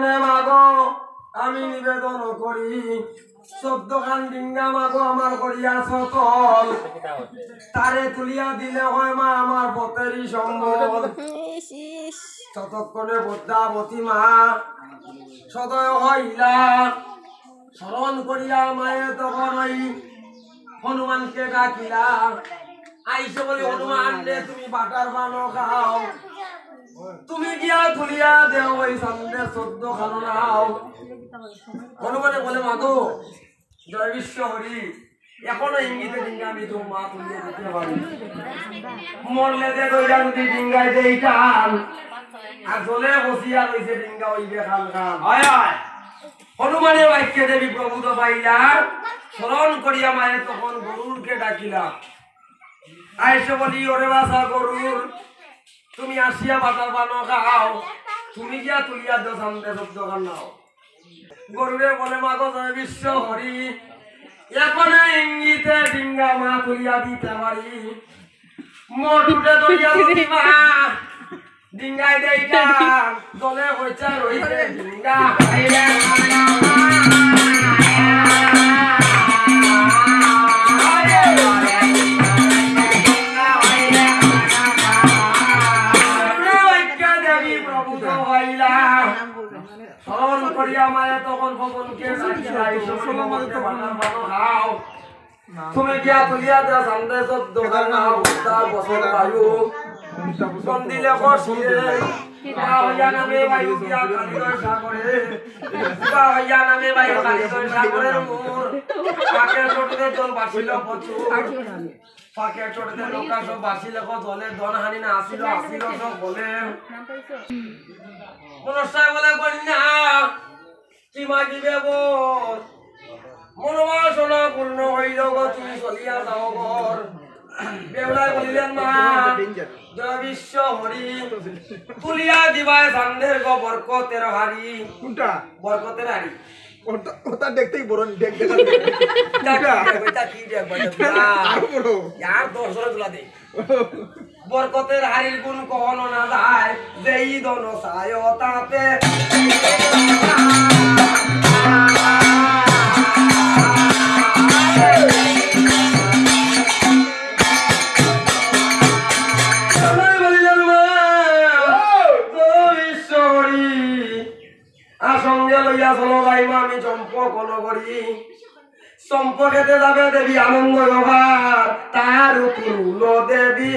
বলে মাগো আমি নিবেদন করি 14 খান ডিঙ্গা মাগো আমার করিয়া সকল তারে তুলিয়া দিলে হয় মা আমার পথেরই সম্বল ততক্ষণে বদ্যাবতী মা সদয় হইলা স্মরণ করিয়া মায়ে তখন ওই হনুমানকে ডাকিলা আইসে বলি হনুমান রে তুমি বাটার বানো খাও তুমি গিয়া তুলিয়া দেও ওই সামনে 14 খানো নাও হনুমানে বলে মাগো জয় বিশ্ব হরি এখনো ইঙ্গিতে ডিঙ্গা আমি তো মা তুলিয়া দিতে পারি মরলে যে কইরা যদি ডিঙ্গায় দেই টান আর জলে বসিয়া রইছে ডিঙ্গা হইবে খান খান হয় হয় হনুমানের বাক্যে দেবী প্রভুত পাইলা স্মরণ করিয়া মায়ে তখন গরুরকে ডাকিলা আইসে বলি ওরে বাসা গরুর তুমি আসিয়া বাটার বানো খাও তুমি গিয়া তুলিয়া দেও সামনে 14 খান নাও গরুরে বলে মাগো জয় বিশ্ব হরি এখন ইঙ্গিতে ডিঙ্গা মা তুলিয়া দিতে পারি মোট উঠে দরিয়া যদি মা ডিঙ্গায় দেইটা দলে হইছে রইছে ডিঙ্গা স্মরণ করিয়া মায়ে তখন ভবনকে তুমি গিয়া তুলিয়া দেওয়া সামনে 14 খান নাও তার বছর বায়ু বন্দিলে বসিয়ে হইয়া নামে বায়ু দিয়া কালিদয় সাগরে হইয়া নামে বায়ু কালিদয় সাগরের মূর পাকে চটতে জল বাসিল প্রচুর পাকে চটতে লোকা সব বাসিল জলে ধন হানি না আসিল সব বলে মনসায় বলে কন্যা কি মাগিবে বল মনোবাসনা পূর্ণ হইল গো তুমি চলিয়া যাও ঘর বেউলাই বলিলেন মা জয় বিশ্ব হরি তুলিয়া দিবায় সান্দের গো বরকতের হারি কোনটা বরকতের হারি ওটা দেখতেই বড় দেখ এটা কি দেখবা আর বড় यार 10 জোড়া তুলা দে বরকতের হারির গুণ কখনো না যায় যেই দন সায়তাতে সঙ্গে লইয়া চলো যাইব আমি চম্পক নগরী চম্পকেতে যাবে দেবী আনন্দ গভার তার তুল দেবী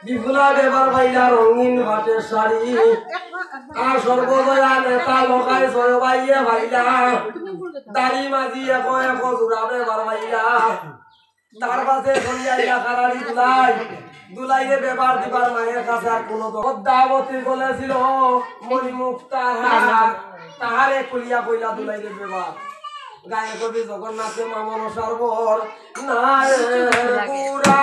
বিপুলা বেবার ভাইলা রঙিন ভাটের শাড়ি আর সর্বদয়া নেতা লোকায় জয় ভাইয়ে ভাইলা দাড়ি মাঝি এক এক জোড়া বেবার ভাইলা তার কাছে সন্ধ্যাইয়া খারাড়ি দুলাইরে বেবার দিবার মায়ের কাছে আর কোনো পদ্মাবতী বলেছিল মণিমুখ তাহারে খুলিয়া কইলা দুলাইরে বেবার গায়ে কবি জগন্নাথে মামন সর্বর নারে পুরা